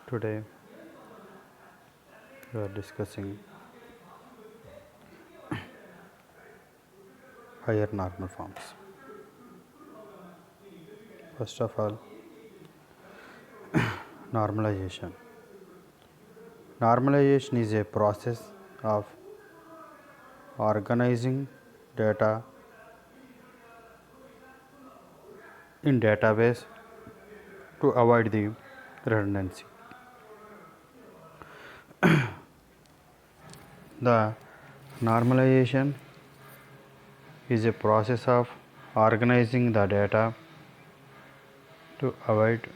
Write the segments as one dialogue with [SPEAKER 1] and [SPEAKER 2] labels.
[SPEAKER 1] Today we are discussing higher normal forms. First of all, normalization. Normalization is a process of organizing data in database to avoid the redundancy. The normalization is a process of organizing the data to avoid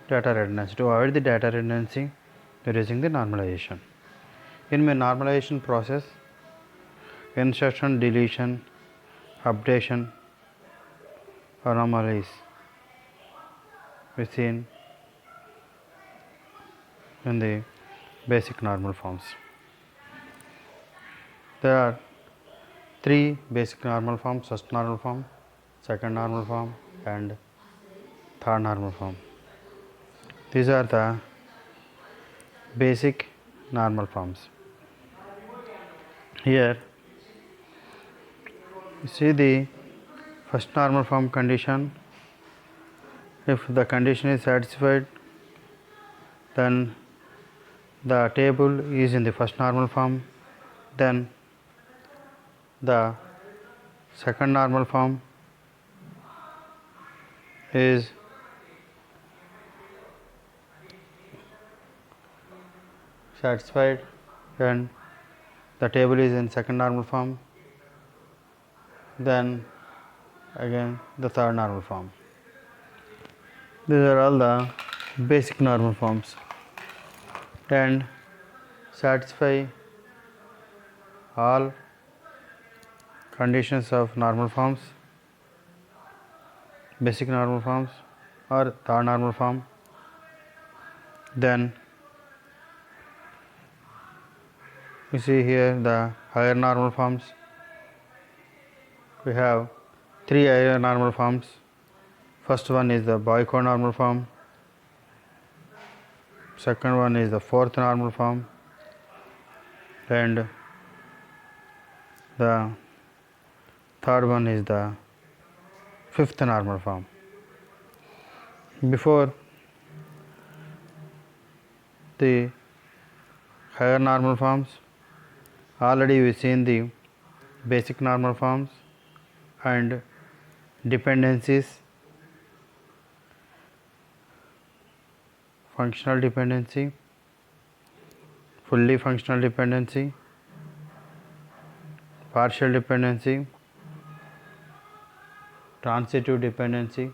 [SPEAKER 1] data redundancy. To avoid the data redundancy, we are using the normalization. In my normalization process, insertion, deletion, updation, anomalies within in the basic normal forms. There are three basic normal forms: first normal form, second normal form, and third normal form. These are the basic normal forms. Here you see the first normal form condition. If the condition is satisfied, then the table is in the first normal form. Then the second normal form is satisfied and the table is in second normal form. Then again the third normal form. These are all the basic normal forms and satisfy all conditions of normal forms, basic normal forms or third normal form. Then you see here the higher normal forms. We have three higher normal forms. First one is the Boy code normal form. Second one is the fourth normal form, and the third one is the fifth normal form. Before the higher normal forms, already we seen the basic normal forms and dependencies, functional dependency, fully functional dependency, partial dependency, transitive dependency,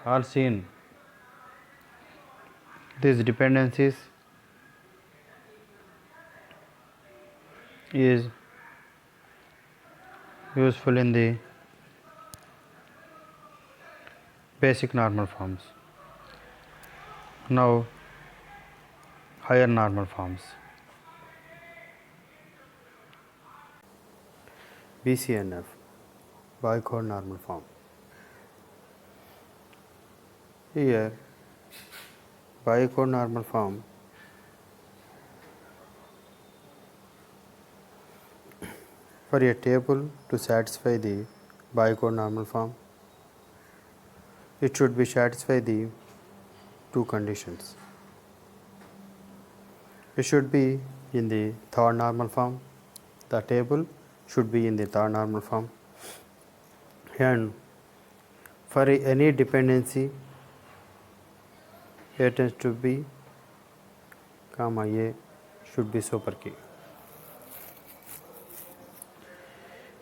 [SPEAKER 1] are seen. These dependencies is useful in the basic normal forms. Now higher normal forms. BCNF, Boy code normal form. Here Boy code normal form for a table to satisfy the Boy code normal form, it should be satisfy the two conditions. It should be in the third normal form. The table should be in the third normal form, and for any dependency A tends to B, comma A should be super key.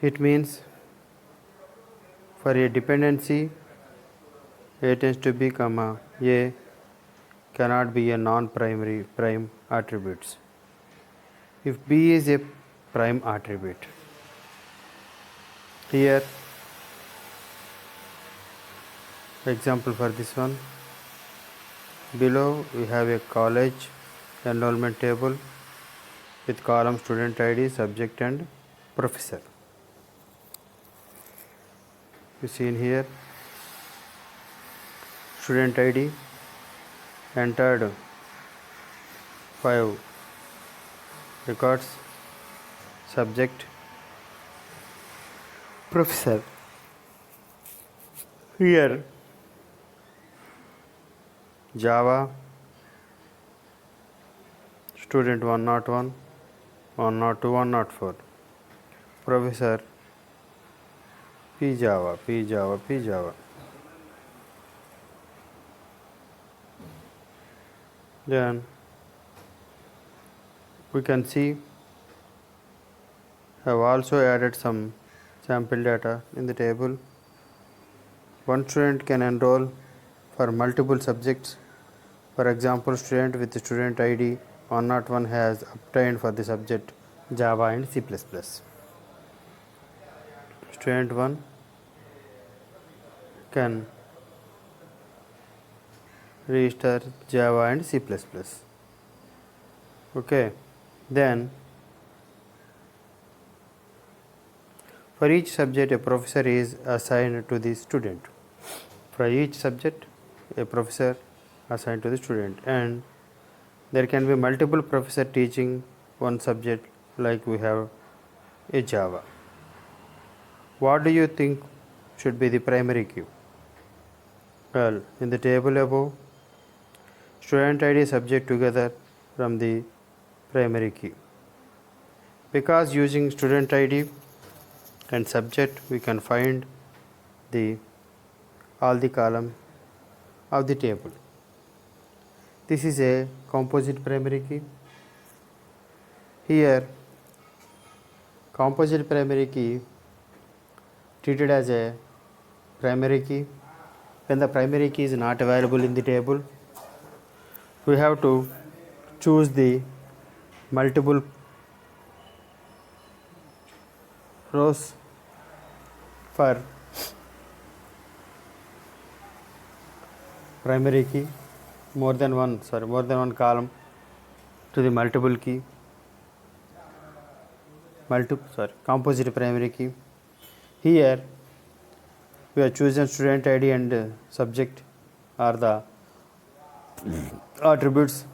[SPEAKER 1] It means for a dependency A tends to B, comma A cannot be a non-primary prime attributes. If B is a prime attribute, here example for this one, below we have a college enrollment table with column student ID, subject and professor. You see in here student ID, entered 5 records, subject professor. Here Java student 101, 102, 104, professor P Java, P Java, P Java. Then we can see have also added some sample data in the table. One student can enroll for multiple subjects. For example, student with student ID 101 has obtained for the subject Java and C++. Student 1 can register Java and C++. Okay, then for each subject a professor is assigned to the student. For each subject a professor assigned to the student, and there can be multiple professor teaching one subject, like we have a Java. What do you think should be the primary key? Well, in the table above, student ID subject together from the primary key. Because using student ID and subject we can find all the column of the table. This is a composite primary key. Here composite primary key treated as a primary key. When the primary key is not available in the table, we have to choose the multiple rows for primary key, more than one column to the multiple key, composite primary key. Here we have chosen student ID and subject are the attributes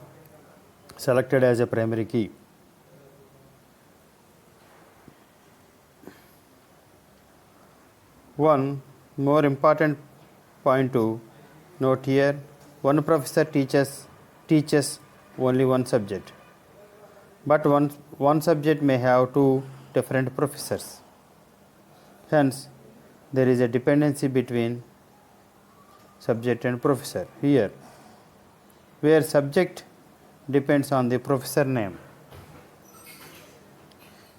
[SPEAKER 1] selected as a primary key. One more important point to note here: one professor teaches only one subject, but one subject may have two different professors. Hence, there is a dependency between subject and professor here, where subject depends on the professor name.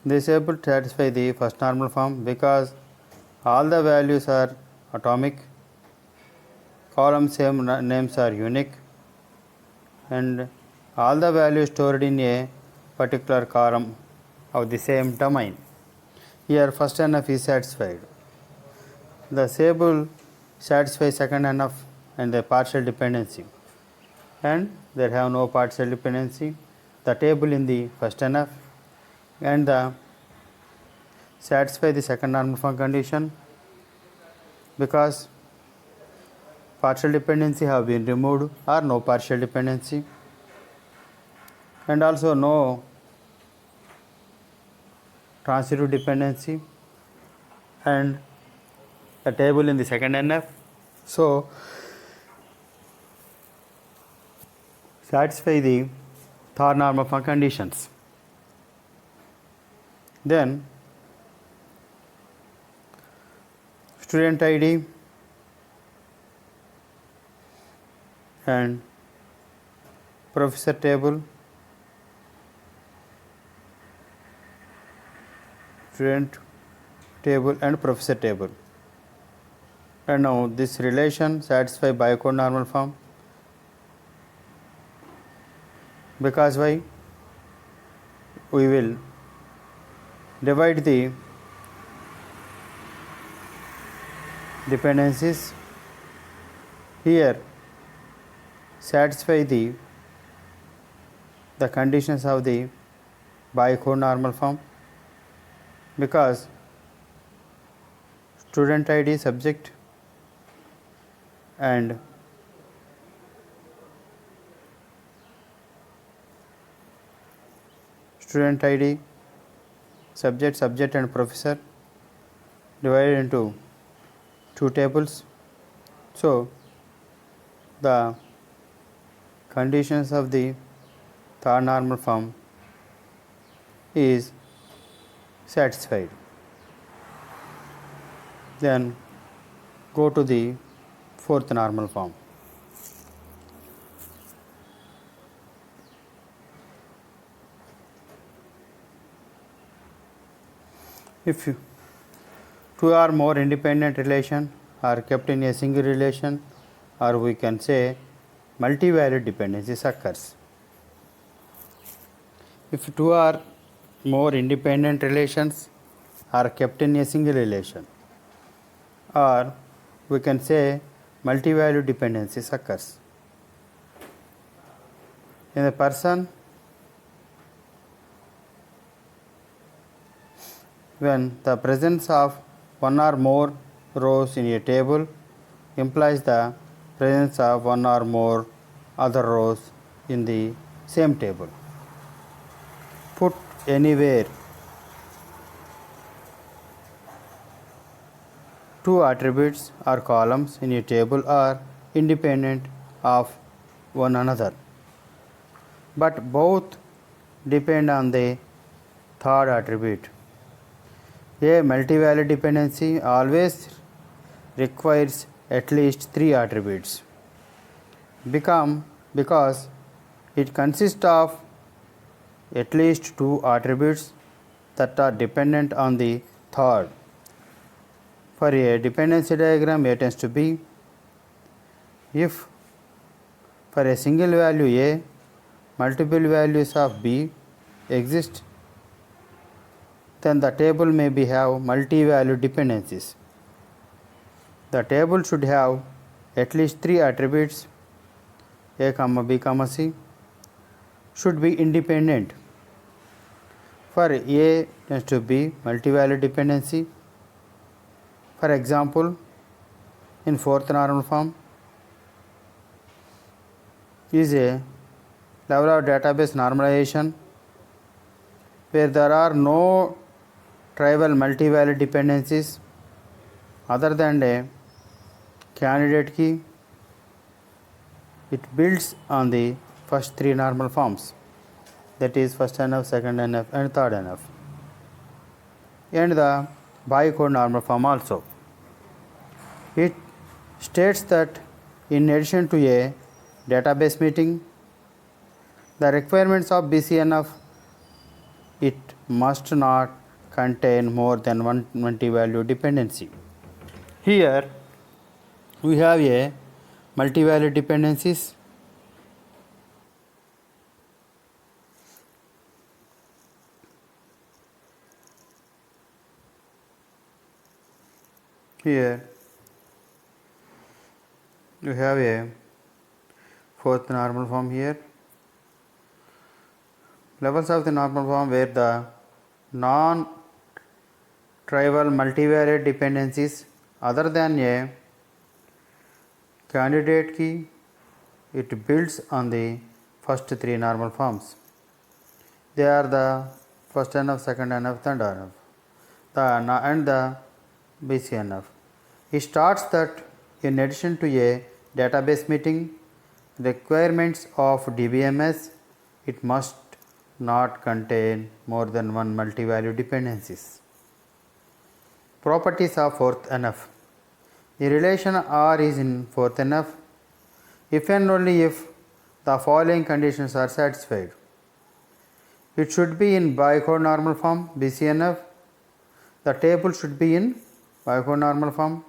[SPEAKER 1] This able to satisfy the first normal form because all the values are atomic, column names are unique, and all the values stored in a particular column of the same domain. Here first NF is satisfied. The table satisfies second NF and the partial dependency, and there have no partial dependency. The table in the first NF and the satisfy the second normal form condition because partial dependency have been removed or no partial dependency, and also no transitive dependency, and the table in the second NF. So satisfy the third normal form conditions. Then student ID and professor table, student table and professor table, and now this relation satisfy Biocode normal form because why? We will divide the dependencies here, satisfy the conditions of the Biocode normal form because student ID subject and student ID, subject and professor divided into two tables. So the conditions of the third normal form is satisfied. Then go to the fourth normal form. If two or more independent relations are kept in a single relation, or we can say multivariate dependencies occurs. If two or more independent relations are kept in a single relation, or we can say multivariate dependencies occurs. In a person, when the presence of one or more rows in a table implies the presence of one or more other rows in the same table. Put anywhere two attributes or columns in a table are independent of one another, but both depend on the third attribute. A multivariate dependency always requires at least three attributes because it consists of at least two attributes that are dependent on the third. For a dependency diagram, A tends to B. If for a single value A, multiple values of B exist, then the table may have multi-value dependencies. The table should have at least three attributes A, B, C should be independent. For A tends to be multi-value dependency. For example, in fourth normal form is a level of database normalization where there are no trivial multivariate dependencies other than a candidate key. It builds on the first three normal forms, that is first NF, second NF and third NF, and the bicode normal form also. It states that in addition to a database meeting, the requirements of BCNF, it must not contain more than one multi-value dependency. Here we have a multi-value dependencies. Here you have a fourth normal form here. Levels of the normal form where the non-trivial multivariate dependencies other than a candidate key, it builds on the first three normal forms. They are the first NF, second NF, third NF, and the BCNF. It starts that in addition to a database meeting, requirements of DBMS, it must not contain more than one multi-value dependencies. Properties of fourth NF. The relation R is in fourth NF if and only if the following conditions are satisfied. It should be in bicode normal form BCNF. The table should be in bicode normal form.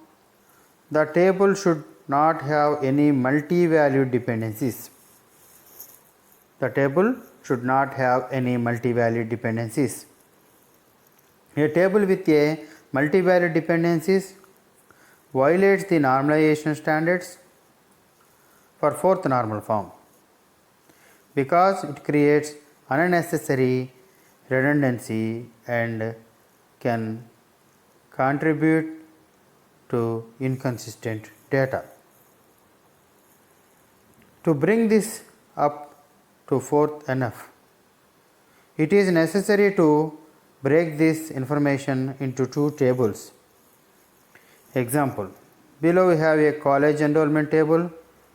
[SPEAKER 1] The table should not have any multi-value dependencies. The table should not have any multi-value dependencies. A table with a multi-value dependencies violates the normalization standards for fourth normal form because it creates unnecessary redundancy and can contribute to inconsistent data. To bring this up to fourth NF, It is necessary to break this information into two tables. Example: below we have a college enrollment table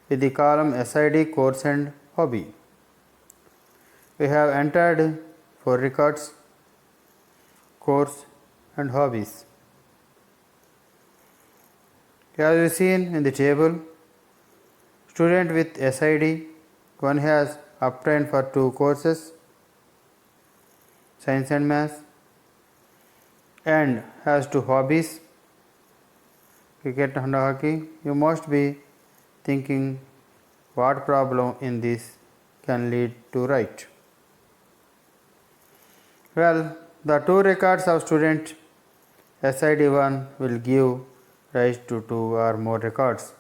[SPEAKER 1] with the column SID, course and hobby. We have entered 4 records: course and hobbies. As we seen in the table, student with SID, one has obtained for 2 courses, science and maths, and has 2 hobbies, cricket and hockey. You must be thinking what problem in this can lead to right. Well, the 2 records of student SID1 will give rise to 2 or more records.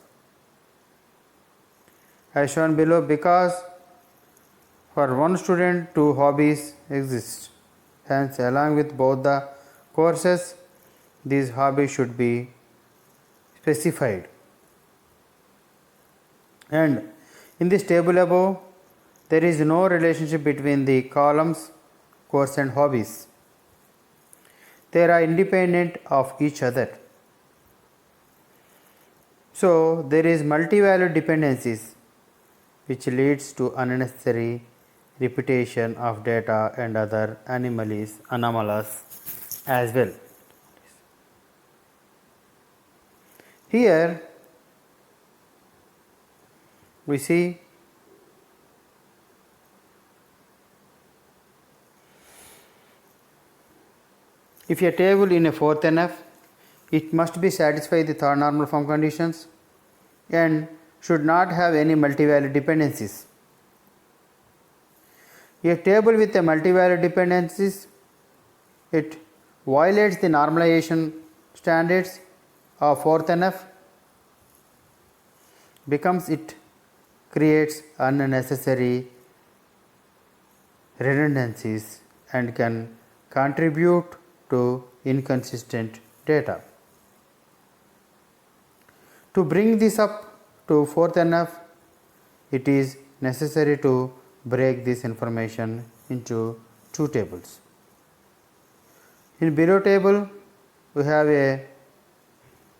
[SPEAKER 1] As shown below, because for one student 2 hobbies exist. Hence, along with both the courses, these hobbies should be specified. And in this table above, there is no relationship between the columns course and hobbies. They are independent of each other. So, there is multi-value dependencies which leads to unnecessary repetition of data and other anomalies as well. Here we see if a table in a fourth NF, it must be satisfy the third normal form conditions and should not have any multi-value dependencies. A table with a multi-value dependencies, it violates the normalization standards of fourth NF, becomes it creates unnecessary redundancies and can contribute to inconsistent data. To bring this up to fourth NF, it is necessary to break this information into 2 tables. In below table, we have a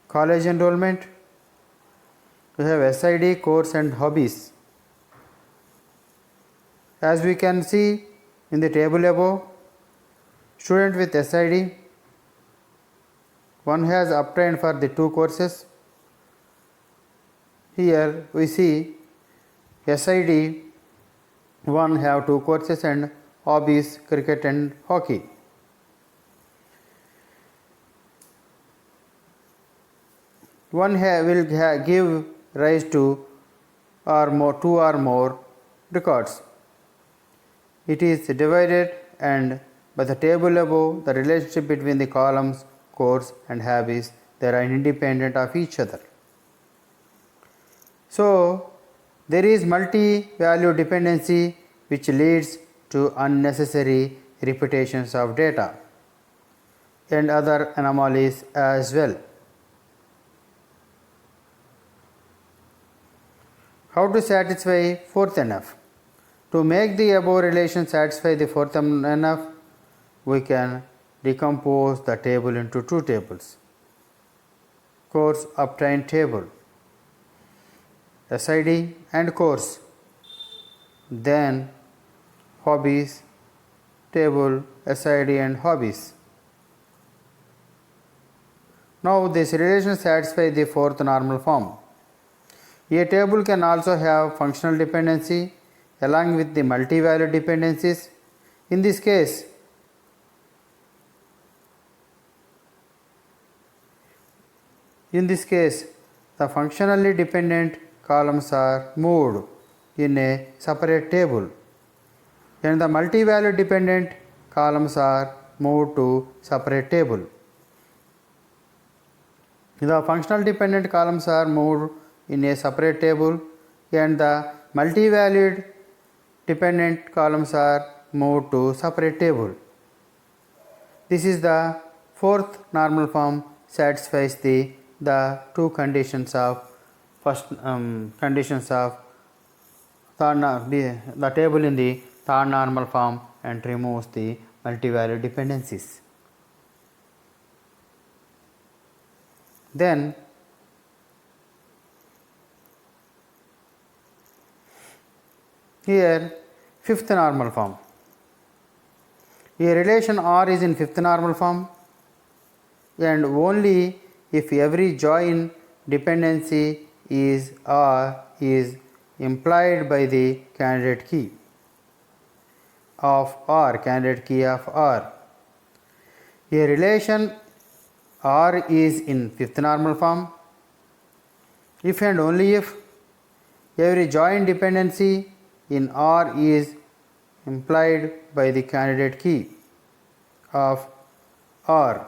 [SPEAKER 1] college enrollment, we have SID, course and hobbies. As we can see in the table above, student with SID, one has obtained for the 2 courses. Here we see SID 1 have 2 courses and hobbies cricket and hockey. One will give rise to or more 2 or more records. It is divided, and by the table above, the relationship between the columns course and hobbies, they are independent of each other. So, there is multi-value dependency which leads to unnecessary repetitions of data and other anomalies as well. How to satisfy fourth NF? To make the above relation satisfy the fourth NF, we can decompose the table into 2 tables. Course obtained table, SID and course, then hobbies table, SID and hobbies. Now this relation satisfies the fourth normal form. A table can also have functional dependency along with the multi-value dependencies. In this case, the functionally dependent columns are moved in a separate table and the multi-value dependent columns are moved to separate table. The functional dependent columns are moved in a separate table and the multi-valued dependent columns are moved to separate table. This is the fourth normal form satisfies the 2 conditions of conditions of the table in the third normal form and removes the multi-value dependencies. Then here fifth normal form. A relation R is in fifth normal form and only if every join dependency is R is implied by the candidate key of R, candidate key of R. A relation R is in fifth normal form if and only if every join dependency in R is implied by the candidate key of R.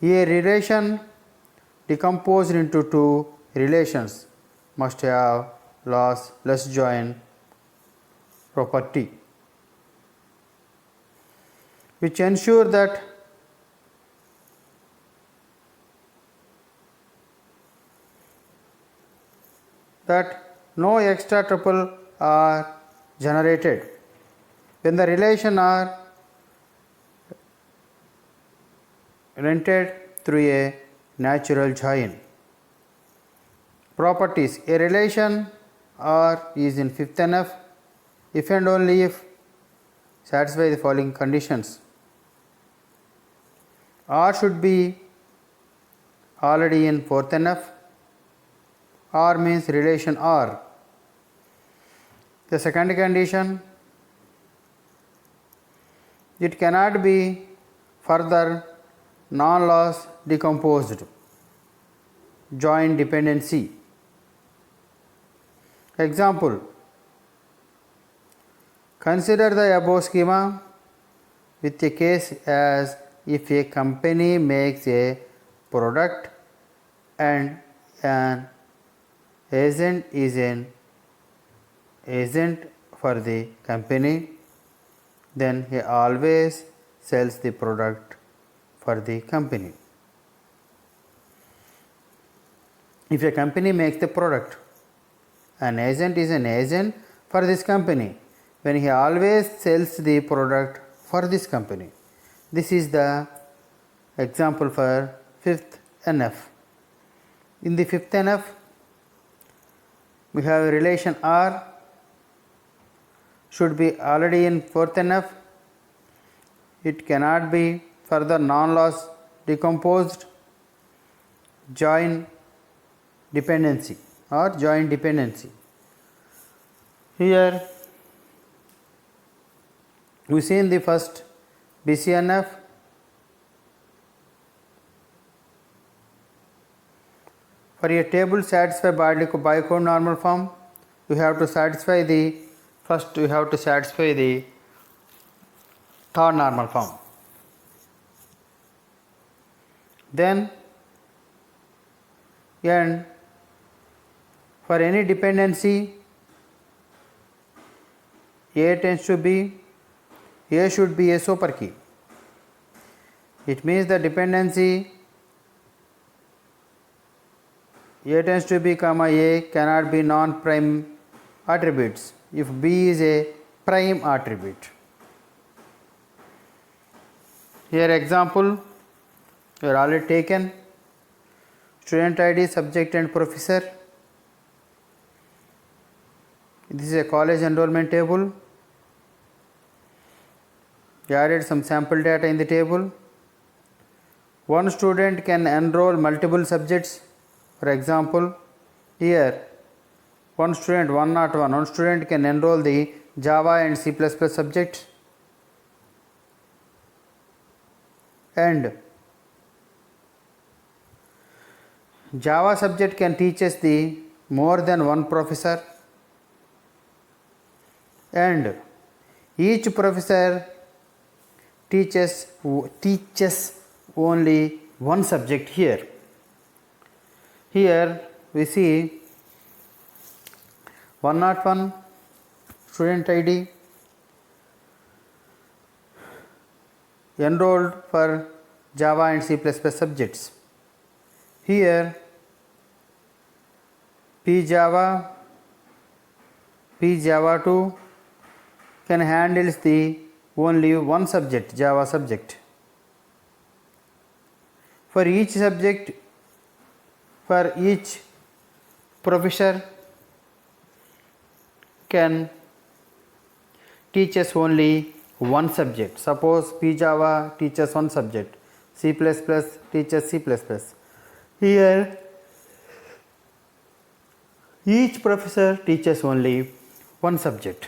[SPEAKER 1] A relation decomposed into two relations must have less join property, which ensure that no extra tuple are generated when the relation are rented through a natural join. Properties: a relation R is in fifth NF if and only if satisfy the following conditions. R should be already in fourth NF. R means relation R. The second condition, it cannot be further non-loss decomposed join dependency. Example: consider the above schema with a case as if a company makes a product and an agent is an agent for the company, then he always sells the product for the company. If a company makes the product, an agent is an agent for this company, when he always sells the product for this company. This is the example for fifth NF. In the fifth NF, we have a relation R should be already in fourth NF. It cannot be further non-loss decomposed join dependency or join dependency. Here we see in the first BCNF for a table satisfied by Bicode normal form, we have to satisfy the third normal form. Then and for any dependency A tends to B, A should be a super key. It means the dependency A tends to B comma A cannot be non-prime attributes if B is a prime attribute. Here example you are already taken: student ID, subject and professor. This is a college enrollment table. We added some sample data in the table. One student can enroll multiple subjects. For example, here one student 101, one student can enroll the Java and C++ subject, and Java subject can teach us the more than one professor, and each professor teaches only one subject. Here we see 101 student ID enrolled for Java and C++ subjects. Here P Java 2 can handle the only one subject, Java subject. For each subject, for each professor can teach us only one subject. Suppose PJava teaches one subject, C++ teaches C++. Here each professor teaches only one subject.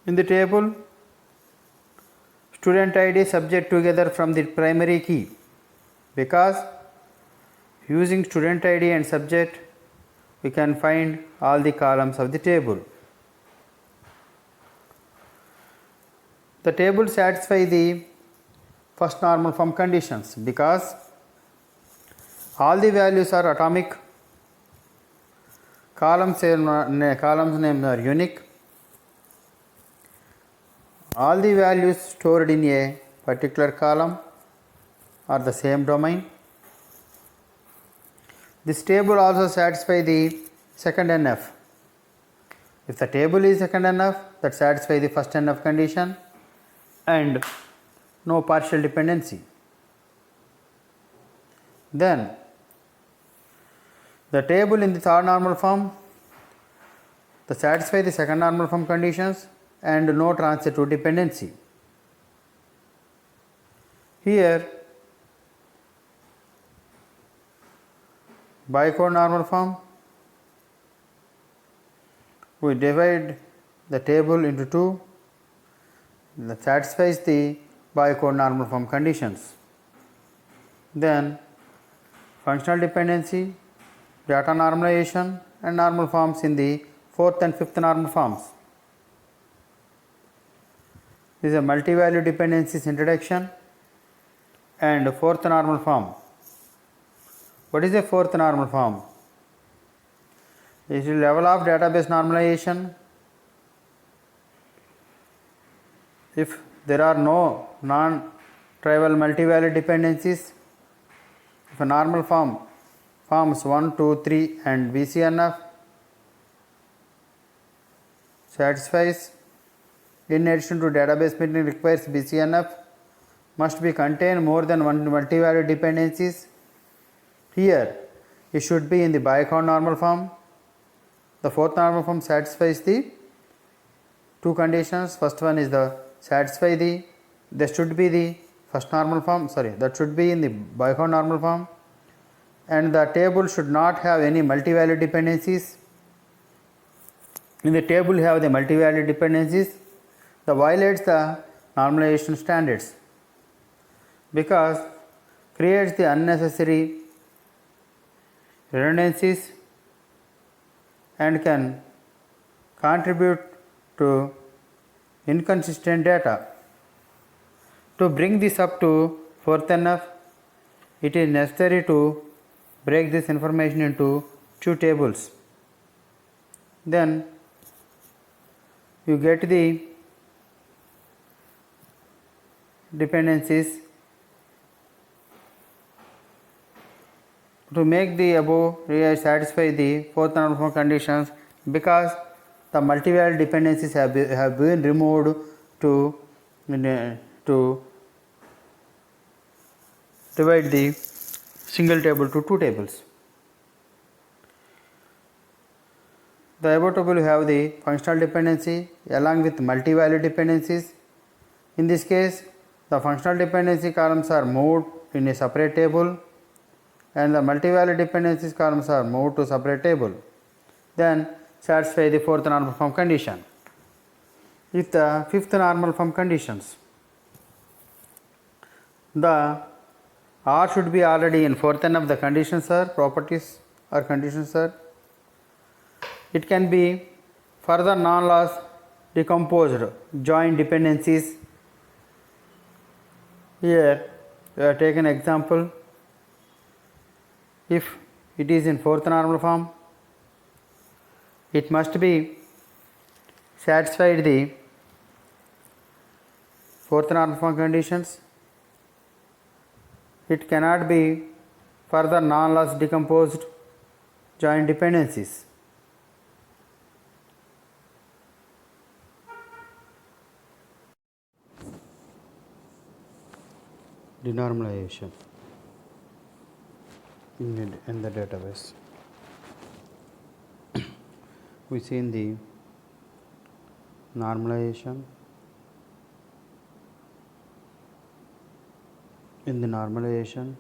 [SPEAKER 1] In the table, student ID subject together from the primary key, because using student ID and subject we can find all the columns of the table. The table satisfies the first normal form conditions because all the values are atomic, columns names are unique, all the values stored in a particular column are the same domain. This table also satisfies the second NF. If the table is second NF, that satisfies the first NF condition and no partial dependency. Then the table in the third normal form, that satisfies the second normal form conditions and no transitive dependency. Here Bicode normal form, we divide the table into two, that satisfies the Bicode normal form conditions. Then functional dependency, data normalization and normal forms in the fourth and fifth normal forms. This is a multi-value dependencies introduction and fourth normal form. What is a fourth normal form? It is the level of database normalization. If there are no non-trivial multi-value dependencies, if a normal form forms 1, 2, 3 and BCNF satisfies, in addition to database meeting requires BCNF, must be contain more than one multi-value dependencies. Here it should be in the Bicode normal form. The fourth normal form satisfies the two conditions. First one is that should be the first normal form, that should be in the Bicode normal form, and the table should not have any multi-value dependencies. In the table you have the multi-value dependencies, that violates the normalization standards because creates the unnecessary redundancies and can contribute to inconsistent data. To bring this up to fourth NF, it is necessary to break this information into two tables. Then you get the dependencies. To make the above satisfy the fourth normal form conditions, because the multi-value dependencies have been removed to divide the single table to two tables. The above table you have the functional dependency along with multi-value dependencies. In this case, the functional dependency columns are moved in a separate table and the multi-value dependencies columns are moved to separate table. Then satisfy the fourth normal form condition. If the fifth normal form conditions, the R should be already in fourth n of the conditions are properties or conditions are. It can be further non-loss decomposed joint dependencies. Here we have taken example. If it is in fourth normal form, it must be satisfied the fourth normal form conditions. It cannot be further non-loss decomposed joint dependencies. denormalization in the database. We see in the normalization. In the normalization,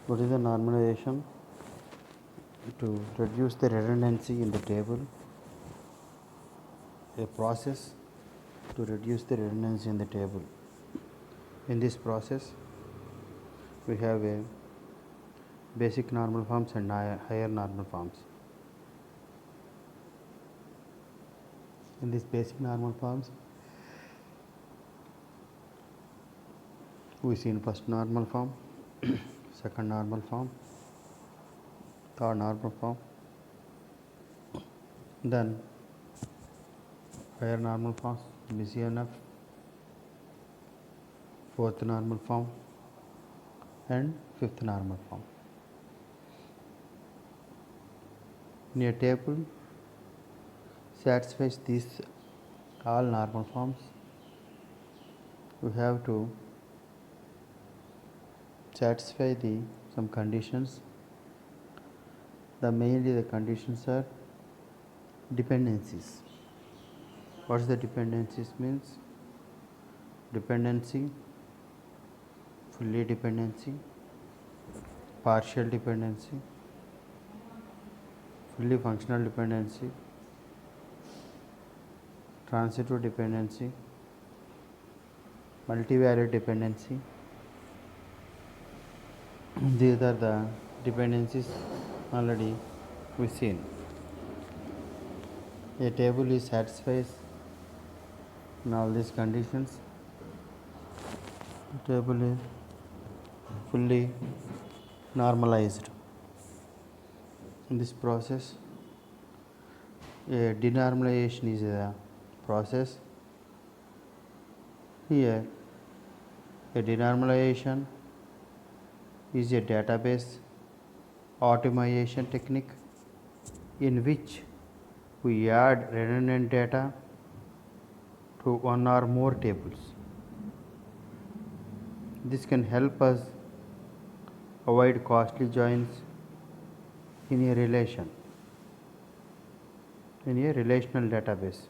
[SPEAKER 1] what is the normalization? To reduce the redundancy in the table, a process to reduce the redundancy in the table. In this process, we have a basic normal forms and higher normal forms. In these basic normal forms, we see in first normal form, second normal form, third normal form, then higher normal forms, BCNF, fourth normal form, and fifth normal form. In a table satisfies these all normal forms, we have to satisfy some conditions. Mainly the conditions are dependencies. What is the dependencies means? Dependency, fully dependency, partial dependency, fully functional dependency, transitive dependency, multivariate dependency. These are the dependencies already we seen. A table is satisfies in all these conditions. The table is fully normalized. In this process, a denormalization is a process. Here, a denormalization is a database optimization technique in which we add redundant data to one or more tables. This can help us avoid costly joins in a relational database.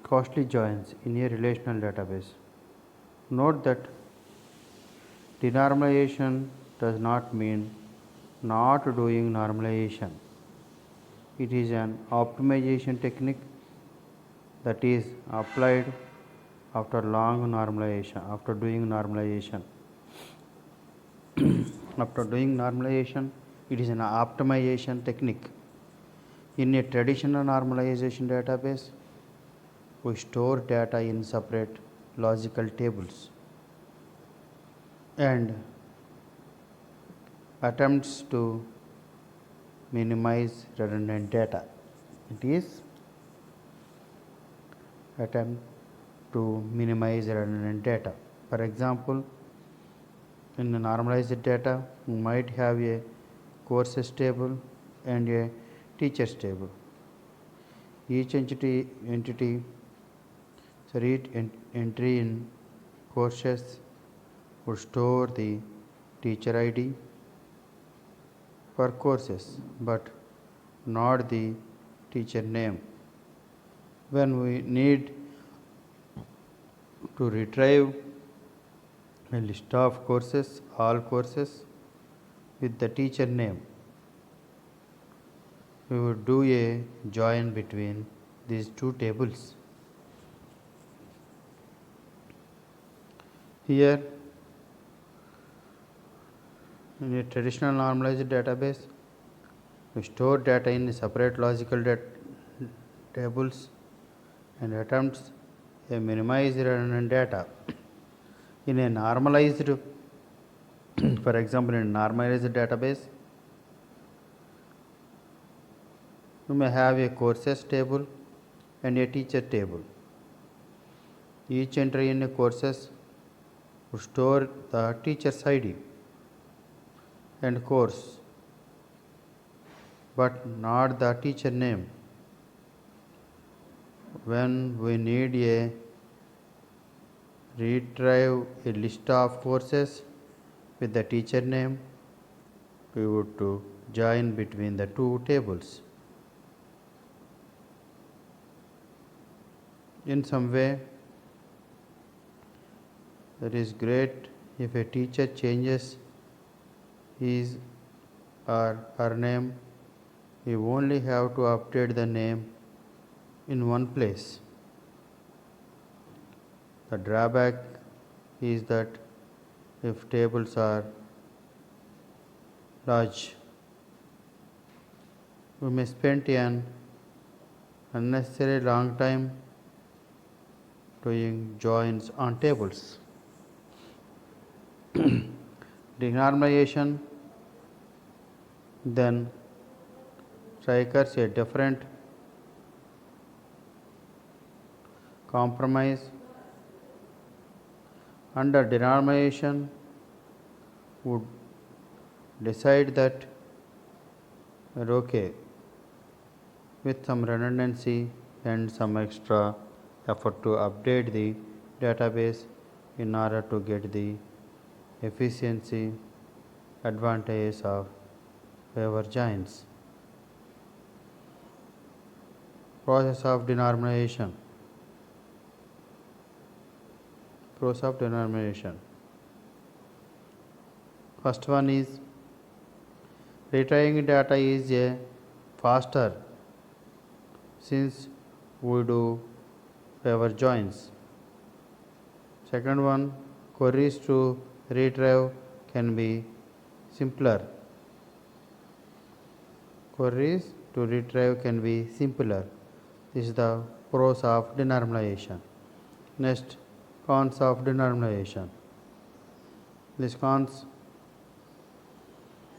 [SPEAKER 1] Costly joins in a relational database. Note that denormalization does not mean not doing normalization. It is an optimization technique that is applied after doing normalization. After doing normalization, it is an optimization technique. In a traditional normalization database, we store data in separate logical tables and attempts to minimize redundant data. It is attempt to minimize redundant data. For example, in the normalized data, we might have a courses table and a teachers table. Each entry in courses would store the teacher ID for courses but not the teacher name. When we need to retrieve a list of courses, all courses with the teacher name, we would do a join between these two tables. Here, in a traditional normalized database, we store data in separate logical tables and attempts a minimize redundant data. In a normalized, for example, in a normalized database, you may have a courses table and a teacher table. Each entry in a courses would store the teacher's ID and course but not the teacher name. When we need a retrieve a list of courses with the teacher name. We would to join between the two tables. In some way, that is great if a teacher changes his or her name, you only have to update the name in one place. The drawback is that if tables are large, we may spend an unnecessary long time doing joins on tables. Denormalization then strikes a different compromise. Under denormalization would decide that okay, with some redundancy and some extra effort to update the database in order to get the efficiency advantages of favor joins. Process of denormalization. Process of denormalization. First one is retrieving data is a faster since we do favor joins. Second one, queries to retrieve can be simpler. Queries to retrieve can be simpler. This is the pros of denormalization. Next, cons of denormalization. These cons.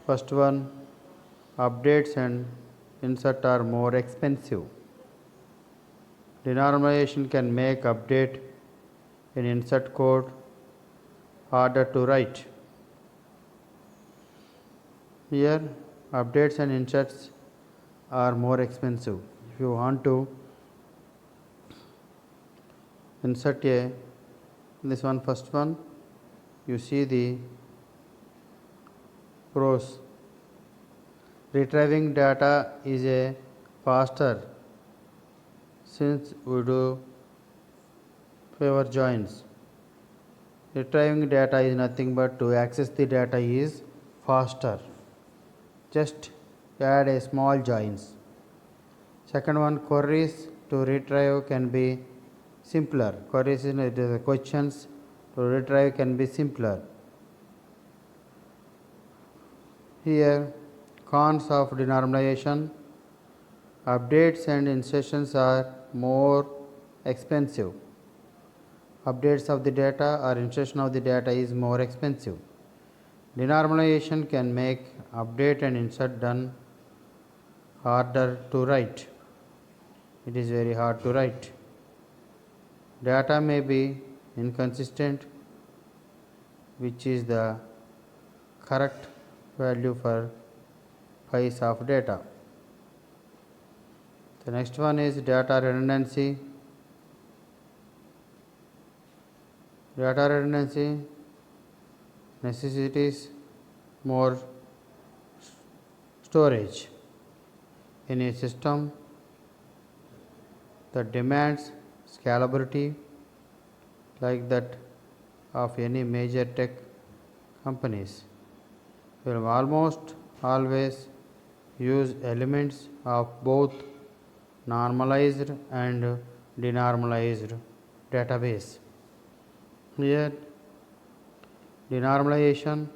[SPEAKER 1] First one, updates and insert are more expensive. Denormalization can make update and insert code harder to write. Here, updates and inserts are more expensive. If you want to insert this one, first one, you see the pros. Retrieving data is a faster since we do favor joins. Retrieving data is nothing but to access the data is faster. Just add a small joins. Second one, queries to retrieve can be simpler. Queries in the questions to retrieve can be simpler. Here, cons of denormalization. Updates and insertions are more expensive. Updates of the data or insertion of the data is more expensive. Denormalization can make update and insert done harder to write. It is very hard to write. Data may be inconsistent, which is the correct value for piece of data. The next one is data redundancy. Data redundancy necessitates more storage. In a system that demands scalability like that of any major tech companies, will almost always use elements of both normalized and denormalized database. Here, denormalization,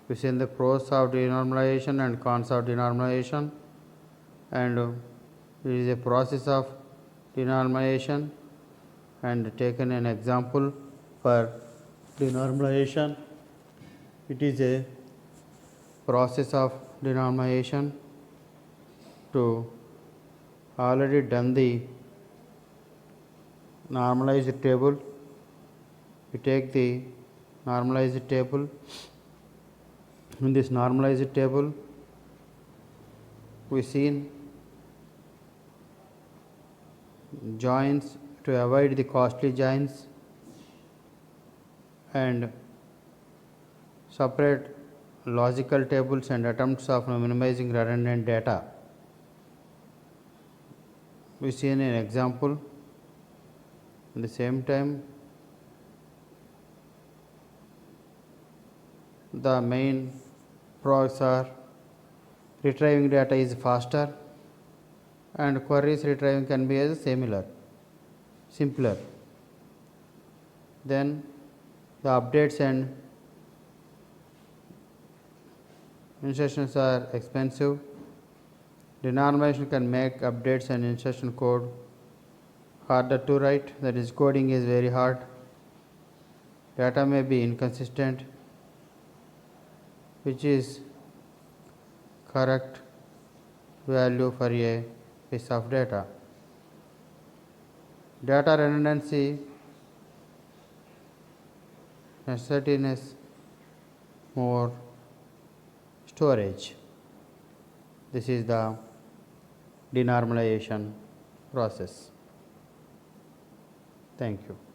[SPEAKER 1] we see in the pros of denormalization and cons of denormalization, and it is a process of denormalization, and taken an example for denormalization. It is a process of denormalization to already done the normalized table. We take the normalized table. In this normalized table, we seen joins to avoid the costly joins. and separate logical tables and attempts of minimizing redundant data. We see an example. At the same time, the main pros are retrieving data is faster and queries retrieving can be as simpler. Then the updates and insertions are expensive. Denormalization can make updates and insertion code harder to write, that is, coding is very hard. Data may be inconsistent, which is correct value for a piece of data. Data redundancy necessitates more storage. This is the denormalization process. Thank you.